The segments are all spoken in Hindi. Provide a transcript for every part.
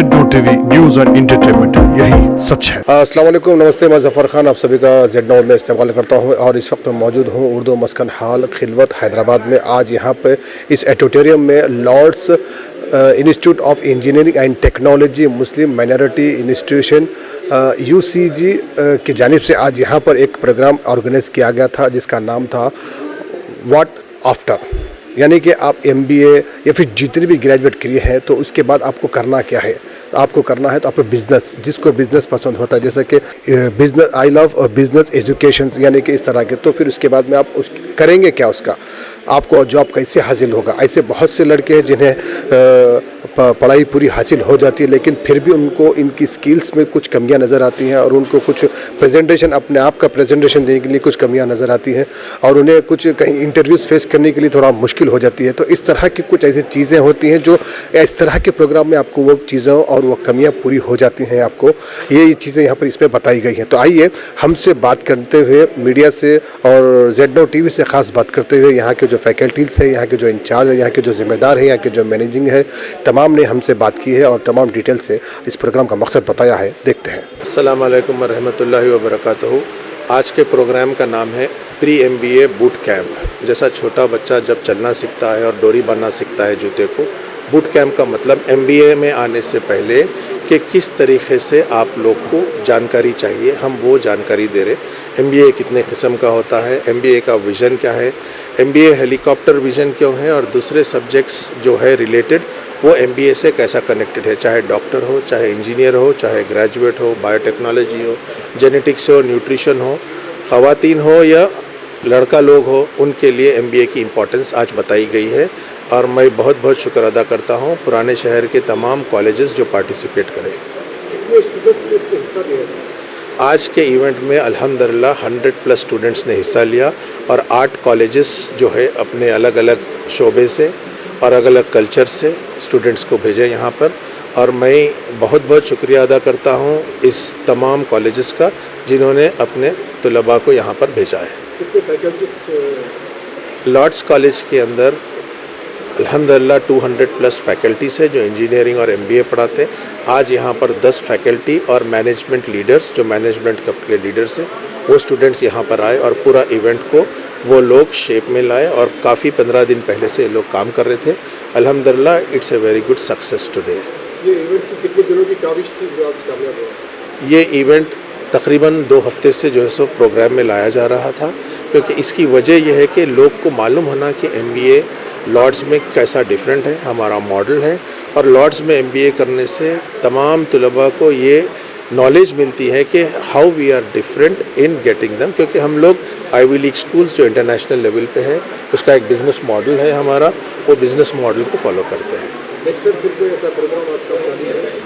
Z-No TV news and entertainment, यही सच है। अस्सलाम वालेकुम, नमस्ते। मैं ज़फ़र खान आप सभी का Z-No में इस्तेमाल करता हूं और इस वक्त मैं मौजूद हूं उर्दू मस्कन हाल खिलवत हैदराबाद में। आज यहां पे इस एडिटोरियम में Lords Institute of Engineering and Technology Muslim minority institution UCG की जानिब से आज यहां पर एक प्रोग्राम ऑर्गेनाइज किया गया था जिसका नाम था व्हाट आफ्टर, यानी कि आप MBA या फिर जितने भी ग्रेजुएट किए हैं तो उसके बाद आपको करना क्या है। तो आपको करना है तो आपको बिज़नेस, जिसको बिज़नेस पसंद होता है, जैसे कि business, I love business education, यानी कि इस तरह के। तो फिर उसके बाद में आप उस करेंगे क्या, उसका आपको जॉब कैसे हासिल होगा। ऐसे बहुत से लड़के हैं जिन्हें पढ़ाई पूरी हासिल हो जाती है लेकिन फिर भी उनको इनकी स्किल्स में कुछ कमियां नज़र आती हैं और उनको कुछ प्रेजेंटेशन, अपने आप का प्रेजेंटेशन देने के लिए कुछ कमियां नज़र आती हैं और उन्हें कुछ कहीं इंटरव्यूज़ फेस करने के लिए थोड़ा मुश्किल हो जाती है। तो इस तरह की कुछ ऐसी चीज़ें होती हैं जो इस तरह के प्रोग्राम में आपको वो चीज़ें और वो कमियां पूरी हो जाती हैं। आपको ये चीज़ें यहाँ पर इसमें बताई गई हैं। तो आइए हमसे बात करते हुए, मीडिया से और Z-No TV से ख़ास बात करते हुए, यहाँ के जो फैकल्टीज़ हैं, यहाँ के जो इंचार्ज है, यहाँ के जो जिम्मेदार हैं, यहाँ के जो मैनेजिंग है, तमाम ने हमसे बात की है और तमाम डिटेल से इस प्रोग्राम का मकसद बताया है। देखते हैं। अस्सलाम वालेकुम रहमतुल्लाहि व बरकातहू। आज के प्रोग्राम का नाम है प्री MBA बूट कैंप। जैसा छोटा बच्चा जब चलना सीखता है और डोरी बांधना सीखता है जूते को, बूट कैंप का मतलब MBA में आने से पहले कि किस तरीके से आप लोग को जानकारी चाहिए, हम वो जानकारी दे रहे। MBA कितने किस्म का होता है, MBA का विज़न क्या है, MBA हेलीकॉप्टर विज़न क्यों है और दूसरे सब्जेक्ट्स जो है रिलेटेड वो MBA से कैसा कनेक्टेड है, चाहे डॉक्टर हो, चाहे इंजीनियर हो, चाहे ग्रेजुएट हो, बायोटेक्नोलॉजी हो, जेनेटिक्स हो, न्यूट्रिशन हो, ख़वातीन हो या लड़का लोग हो, उनके लिए MBA की इम्पोर्टेंस आज बताई गई है। और मैं बहुत बहुत शुक्र अदा करता हूँ पुराने शहर के तमाम कॉलेजेस जो पार्टिसिपेट करें। आज के इवेंट में अल्हम्दुलिल्लाह 100+ स्टूडेंट्स ने हिस्सा लिया और 8 कॉलेजेस जो है अपने अलग अलग शोबे से और अलग अलग कल्चर से स्टूडेंट्स को भेजे यहाँ पर। और मैं बहुत बहुत शुक्रिया अदा करता हूँ इस तमाम कॉलेजेस का जिन्होंने अपने तलबा को यहाँ पर भेजा है। लॉर्ड्स कॉलेज के अंदर अल्हम्दुलिल्लाह 200+ फैकल्टीज़ है जो इंजीनियरिंग और MBA पढ़ाते हैं। आज यहाँ पर 10 फैकल्टी और मैनेजमेंट लीडर्स, जो मैनेजमेंट के लीडर्स हैं, वो स्टूडेंट्स यहाँ पर आए और पूरा इवेंट को वो लोग शेप में लाए और काफ़ी 15 दिन पहले से ये लोग काम कर रहे थे। अल्हम्दुलिल्लाह it's a very good success today. ये इवेंट की कितने दिनों की काविश थी जो आज कामयाब हुआ? ये इवेंट तकरीबन 2 हफ्ते से जो है सो प्रोग्राम में लाया जा रहा था, क्योंकि इसकी वजह यह है कि लोग को मालूम होना कि MBA लॉर्ड्स में कैसा डिफरेंट है, हमारा मॉडल है। और लॉर्ड्स में MBA करने से तमाम तलबा को ये नॉलेज मिलती है कि how we are different in getting them, क्योंकि हम लोग आईवी लीग स्कूल्स जो इंटरनेशनल लेवल पे है उसका एक बिज़नेस मॉडल है हमारा, वो बिज़नेस मॉडल को फॉलो करते हैं।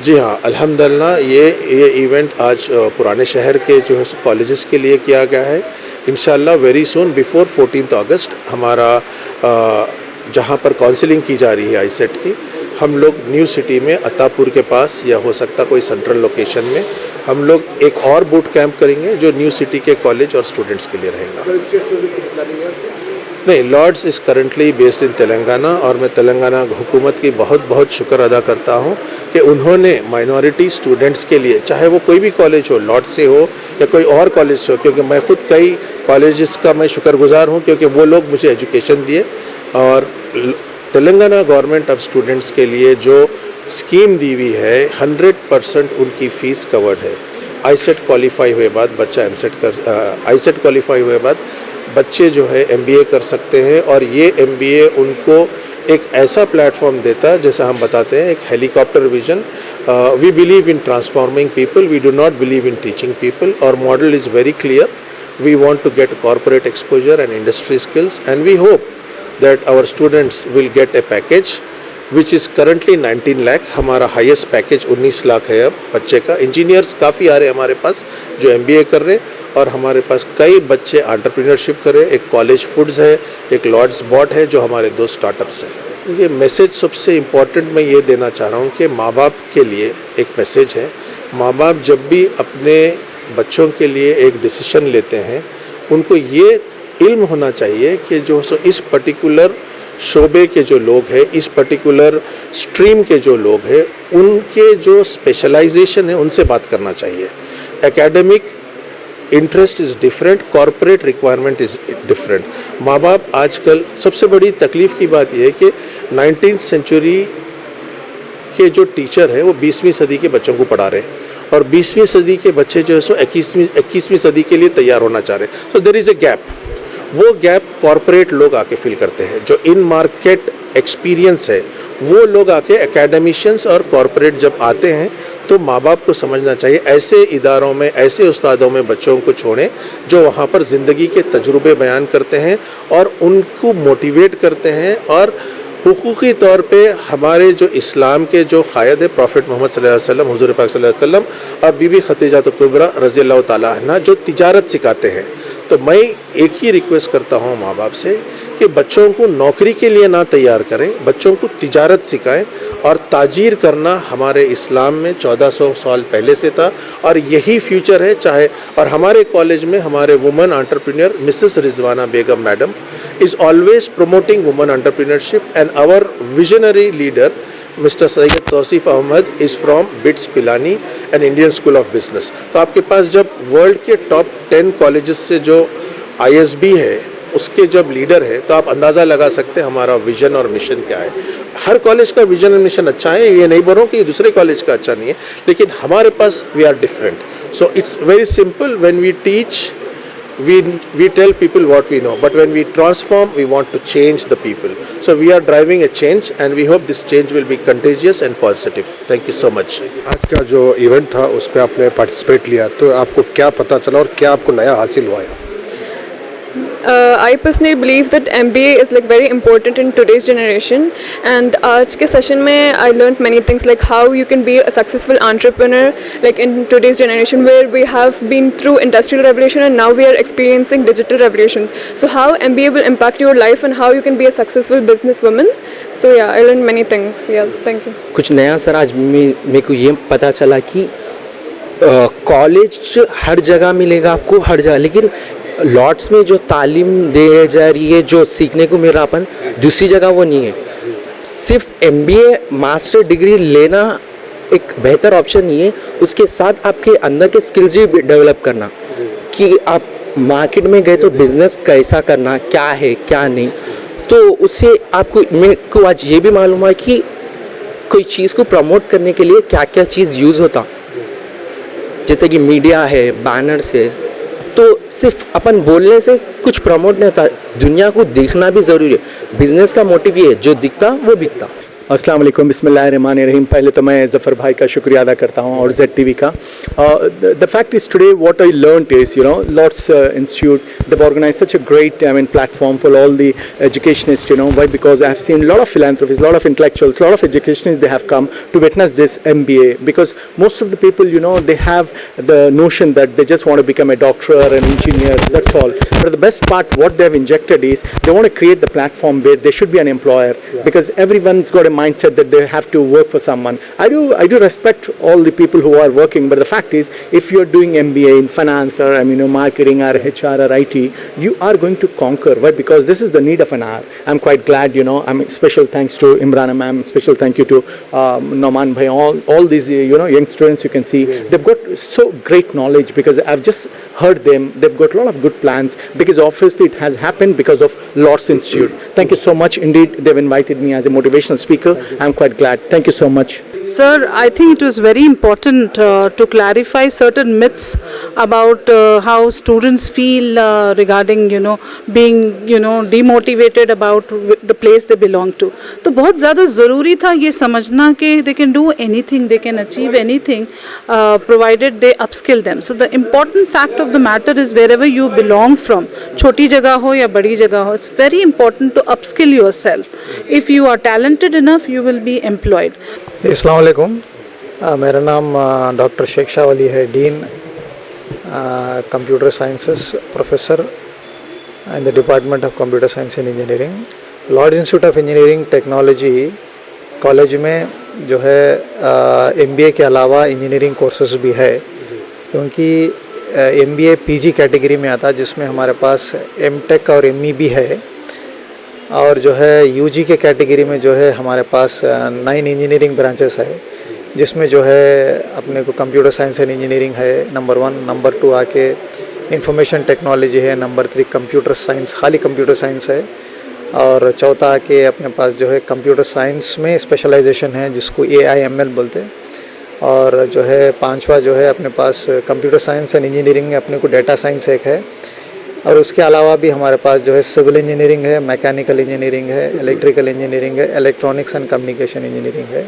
जी हाँ, अल्हम्दुलिल्लाह ये इवेंट आज पुराने शहर के जो है कॉलेजेस के लिए किया गया है। इंशाल्लाह वेरी सून बिफोर 14 अगस्त हमारा जहाँ पर काउंसलिंग की जा रही है ISET की, हम लोग न्यू सिटी में अतापुर के पास या हो सकता कोई सेंट्रल लोकेशन में हम लोग एक और बूट कैंप करेंगे जो न्यू सिटी के कॉलेज और स्टूडेंट्स के लिए रहेगा। नहीं, Lords is currently based in Telangana और मैं तेलंगाना हुकूमत की बहुत बहुत शुक्र अदा करता हूँ कि उन्होंने माइनॉरिटी स्टूडेंट्स के लिए, चाहे वो कोई भी कॉलेज हो, लॉर्ड्स से हो या कोई और कॉलेज से हो, क्योंकि मैं खुद कई कॉलेजेस का मैं शुक्रगुजार हूँ क्योंकि वो लोग मुझे एजुकेशन दिए। और तेलंगाना गवर्नमेंट ऑफ स्टूडेंट्स के लिए जो स्कीम दी हुई है 100% उनकी फ़ीस कवर्ड है। ISET क्वालिफाई हुए बाद बच्चा ISET क्वालिफाई हुए बाद बच्चे जो है MBA कर सकते हैं और ये MBA उनको एक ऐसा प्लेटफॉर्म देता है, जैसा हम बताते हैं, एक helicopter vision. We believe in transforming people, we do not believe in teaching people. और model is very clear, we want to get corporate exposure and industry skills and we hope that our students will get a package which is currently 19 lakh। हमारा हाईएस्ट पैकेज 19 लाख है अब बच्चे का। इंजीनियर्स काफ़ी आ रहे हैं हमारे पास जो MBA कर रहे हैं और हमारे पास कई बच्चे एंटरप्रेन्योरशिप कर रहे हैं। एक कॉलेज फूड्स है, एक लॉर्ड्स बॉट है जो हमारे 2 स्टार्टअप्स हैं। ये मैसेज सबसे इम्पॉर्टेंट मैं ये देना चाह रहा हूँ कि माँ बाप के लिए एक मैसेज है। माँ बाप जब भी अपने बच्चों के लिए एक डिसीजन लेते हैं, उनको ये इल्म होना चाहिए कि जो सो इस पर्टिकुलर शोबे के जो लोग हैं, इस पर्टिकुलर स्ट्रीम के जो लोग हैं, उनके जो स्पेशलाइजेशन है उनसे बात करना चाहिए। Academic interest is different, corporate requirement is different. माँ बाप आजकल सबसे बड़ी तकलीफ़ की बात यह है कि 19th सेंचुरी के जो टीचर है वो 20वीं सदी के बच्चों को पढ़ा रहे हैं और 20वीं सदी के बच्चे जो है सो 21वीं सदी के लिए तैयार होना चाह रहे हैं। So there is a gap. वो गैप कॉरपोरेट लोग आके फिल करते हैं। जो इन मार्केट एक्सपीरियंस है वो लोग आके एकेडमिशियंस और कॉरपोरेट जब आते हैं तो माँ बाप को समझना चाहिए ऐसे इदारों में, ऐसे उस्तादों में बच्चों को छोड़ें जो वहाँ पर ज़िंदगी के तजुर्बे बयान करते हैं और उनको मोटिवेट करते हैं। और हुकूकी तौर पे हमारे जो इस्लाम के जो क़ायद है प्रॉफिट मोहम्मद सल्लल्लाहु अलैहि वसल्लम, हुज़ूर पाक सल्लल्लाहु अलैहि वसल्लम और बीबी खदीजा कुबरा रज़ियल्लाहु ताला अन्हा जो तिजारत सिखाते हैं, तो मैं एक ही रिक्वेस्ट करता हूँ माँ बाप से कि बच्चों को नौकरी के लिए ना तैयार करें, बच्चों को तिजारत सिखाएं। और ताजीर करना हमारे इस्लाम में 1400 साल पहले से था और यही फ्यूचर है। चाहे और हमारे कॉलेज में हमारे women entrepreneur Mrs Rizwana Begum madam is always promoting women entrepreneurship, and our visionary leader Mr. Syed Tausif Ahmed is from BITS Pilani, an Indian School of Business। तो आपके पास जब वर्ल्ड के टॉप 10 कॉलेजेस से जो ISB है उसके जब लीडर है तो आप अंदाज़ा लगा सकते हैं हमारा विजन और मिशन क्या है। हर कॉलेज का विजन और मिशन अच्छा है, ये नहीं बोल रहा हूँ कि दूसरे कॉलेज का अच्छा नहीं है, लेकिन हमारे पास we are different. So it's very simple, when we teach we tell people what we know, but when we transform we want to change the people. So we are driving a change and we hope this change will be contagious and positive. Thank you so much। आज का जो इवेंट था उसमें आपने पार्टिसिपेट लिया, तो आपको क्या पता चला और क्या आपको नया हासिल हुआ है? I personally believe that MBA is like very important in today's generation, and आज के session में I learned many things like how you can be a successful entrepreneur like in today's generation where we have been through industrial revolution and now we are experiencing digital revolution. So how MBA will impact your life and how you can be a successful businesswoman. So yeah, I learned many things. Yeah, thank you। कुछ नया सर आज मेरे को ये पता चला कि कॉलेज हर जगह मिलेगा आपको, हर जगह, लेकिन लॉर्ड्स में जो तालीम दे जा रही है, जो सीखने को मिल रहा अपन दूसरी जगह वो नहीं है। सिर्फ MBA मास्टर डिग्री लेना एक बेहतर ऑप्शन नहीं है, उसके साथ आपके अंदर के स्किल्स भी डेवलप करना कि आप मार्केट में गए तो बिजनेस कैसा करना, क्या है क्या नहीं, तो उससे आपको मेरे को आज ये भी मालूम हुआ कि कोई चीज़ को प्रमोट करने के लिए क्या क्या चीज़ यूज़ होता, जैसे कि मीडिया है, बैनर्स है। तो सिर्फ अपन बोलने से कुछ प्रमोट नहीं होता, दुनिया को देखना भी ज़रूरी है। बिजनेस का मोटिव ये है, जो दिखता वो बिकता। अस्सलाम वालेकुम, बिस्मिल्लाहिर्रहमानिर्रहीम। पहले तो मैं ज़फ़र भाई का शुक्रिया अदा करता हूँ और ZTV का। The fact is today what I learned is Lords Institute they've organized such a great platform for all the educationists, why? Because I have seen a lot of philanthropists, a lot of intellectuals, a lot of educationists, they have come to witness this MBA, because most of the people, they have the notion that they just want to become a doctor or an engineer, that's all. But the best part what they have injected is they want to create the platform where they should be an employer, because everyone's got a mindset that they have to work for someone. I do respect all the people who are working, but the fact is, if you're doing MBA in finance or marketing or HR or IT, you are going to conquer. Why? Because this is the need of an hour. I'm quite glad, I'm special thanks to Imrana ma'am, special thank you to Noman bhai, all these young students you can see, they've got so great knowledge, because I've just heard them. They've got a lot of good plans, because obviously it has happened because of Lord's Institute. Thank you so much indeed. They've invited me as a motivational speaker. I'm quite glad. Thank you so much. Sir, I think it was very important to clarify certain myths about how students feel regarding, being, demotivated about the place they belong to. तो बहुत ज़्यादा ज़रूरी था ये समझना कि they can do anything, they can achieve anything, provided they upskill them. So the important fact of the matter is wherever you belong from, छोटी जगह हो या बड़ी जगह हो, it's very important to upskill yourself. If you are talented enough, you will be employed. अस्सलाम वालेकुम, मेरा नाम डॉक्टर शेख शाह वली है, dean computer sciences professor in the department of computer science and engineering, Lords Institute of Engineering Technology college में जो है MBA के अलावा इंजीनियरिंग कोर्सेज भी है, क्योंकि MBA PG कैटेगरी में आता है, जिसमें हमारे पास MTech और ME भी है। और जो है यूजी के कैटेगरी में जो है हमारे पास 9 इंजीनियरिंग ब्रांचेस है, जिसमें जो है अपने को कंप्यूटर साइंस एंड इंजीनियरिंग है नंबर 1, नंबर 2 आके इंफॉर्मेशन टेक्नोलॉजी है, नंबर 3 कंप्यूटर साइंस, खाली कंप्यूटर साइंस है, और चौथा आके अपने पास जो है कंप्यूटर साइंस में स्पेशलाइजेशन है जिसको AIML बोलते हैं, और जो है 5वां जो है अपने पास कंप्यूटर साइंस एंड इंजीनियरिंग में अपने को डेटा साइंस एक है, और उसके अलावा भी हमारे पास जो है सिविल इंजीनियरिंग है, मैकेनिकल इंजीनियरिंग है, इलेक्ट्रिकल इंजीनियरिंग है, इलेक्ट्रॉनिक्स एंड कम्युनिकेशन इंजीनियरिंग है।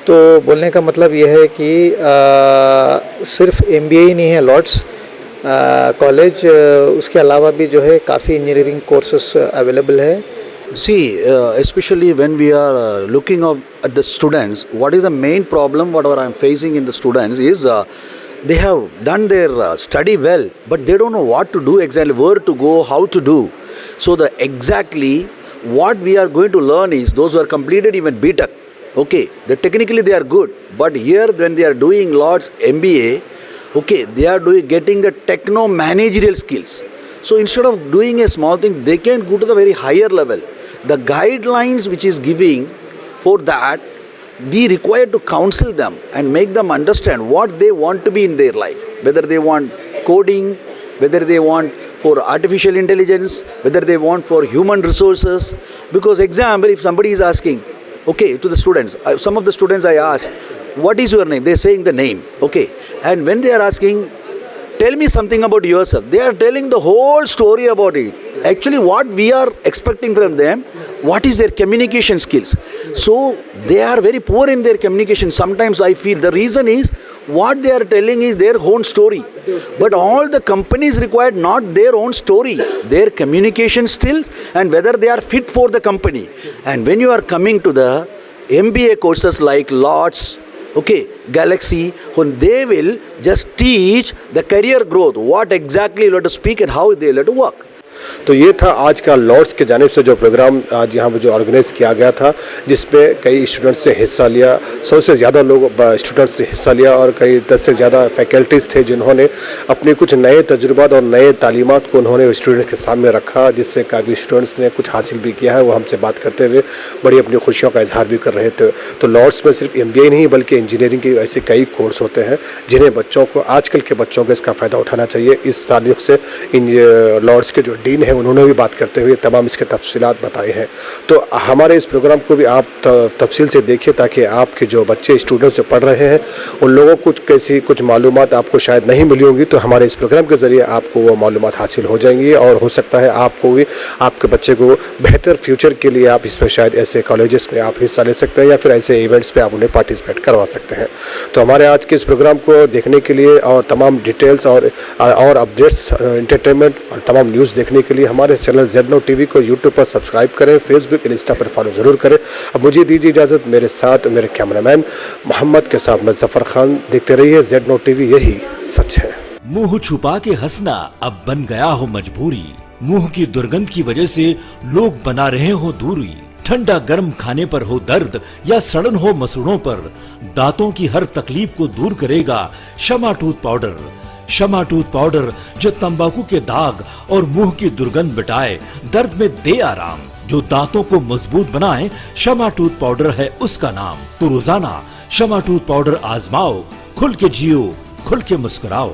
तो बोलने का मतलब यह है कि सिर्फ MBA ही नहीं है लॉर्ड्स कॉलेज, उसके अलावा भी जो है काफ़ी इंजीनियरिंग कोर्सेस अवेलेबल है। See, especially when we are looking at the students, what is the main problem, whatever I am facing in the students is they have done their study well, but they don't know what to do exactly, where to go, how to do. So exactly what we are going to learn is those who are completed even BTech, okay, technically they are good, but here when they are doing lots MBA, okay, they are getting the techno managerial skills. So instead of doing a small thing, they can go to the very higher level. The guidelines which is giving for that, we require to counsel them and make them understand what they want to be in their life. Whether they want coding, whether they want for artificial intelligence, whether they want for human resources. Because example, if somebody is asking, okay, to the students, some of the students I ask, what is your name? They are saying the name, okay. And when they are asking, tell me something about yourself, they are telling the whole story about it. Actually what we are expecting from them, what is their communication skills. So they are very poor in their communication. Sometimes I feel the reason is what they are telling is their own story. But all the companies require not their own story, their communication skills and whether they are fit for the company. And when you are coming to the MBA courses like LOTS, okay, Galaxy, when they will just teach the career growth, what exactly you have to speak and how they have to work. तो ये था आज का लॉर्ड्स के जानिब से जो प्रोग्राम आज यहाँ पर जो ऑर्गेनाइज़ किया गया था, जिसमें कई स्टूडेंट्स ने हिस्सा लिया, 100 से ज़्यादा लोग स्टूडेंट्स ने हिस्सा लिया और कई 10 से ज़्यादा फैकल्टीज़ थे जिन्होंने अपने कुछ नए तजुर्बात और नए तालीमात को उन्होंने स्टूडेंट्स के सामने रखा, जिससे काफ़ी स्टूडेंट्स ने कुछ हासिल भी किया है। वो हमसे बात करते हुए बड़ी अपनी खुशियों का इजहार भी कर रहे थे। तो लॉर्ड्स में सिर्फ MBA नहीं बल्कि इंजीनियरिंग के ऐसे कई कोर्स होते हैं जिन्हें बच्चों को, आजकल के बच्चों को इसका फ़ायदा उठाना चाहिए। इस ताल्लुक़ से इन लॉर्ड्स के जो डीन हैं उन्होंने भी बात करते हुए तमाम इसके तफसीलात बताए हैं। तो हमारे इस प्रोग्राम को भी आप तफसील से देखिए ताकि आपके जो बच्चे स्टूडेंट्स जो पढ़ रहे हैं उन लोगों को कुछ मालूमात आपको शायद नहीं मिली होंगी, तो हमारे इस प्रोग्राम के ज़रिए आपको वो मालूमात हासिल हो जाएंगी और हो सकता है आपको भी आपके बच्चे को बेहतर फ्यूचर के लिए आप इसमें शायद ऐसे कॉलेजेस में आप हिस्सा ले सकते हैं या फिर ऐसे इवेंट्स में आप उन्हें पार्टिसिपेट करवा सकते हैं। तो हमारे आज के इस प्रोग्राम को देखने के लिए और तमाम डिटेल्स और अपडेट्स, एंटरटेनमेंट और तमाम न्यूज़ देखने के लिए हमारे चैनल Z-Now TV को यूट्यूब पर सब्सक्राइब करें, फेसबुक इंस्टा पर फॉलो ज़रूर करें। अब मुझे दीजिए इजाज़त, मेरे साथ मेरे कैमरामैन मोहम्मद के साथ मैं जफ़र खान। देखते रहिए Z-Now TV, यही सच है। मुंह छुपा के हंसना अब बन गया हो मजबूरी, मुंह की दुर्गंध की वजह से लोग बना रहे हो दूरी, ठंडा गर्म खाने पर हो दर्द या सड़न हो मसूड़ों पर, दांतों की हर तकलीफ को दूर करेगा शमा टूथ पाउडर। शमा टूथ पाउडर जो तंबाकू के दाग और मुंह की दुर्गंध मिटाए, दर्द में दे आराम, जो दांतों को मजबूत बनाए, शमा टूथ पाउडर है उसका नाम। तो रोजाना शमा टूथ पाउडर आजमाओ, खुल के जियो, खुल के मुस्कुराओ।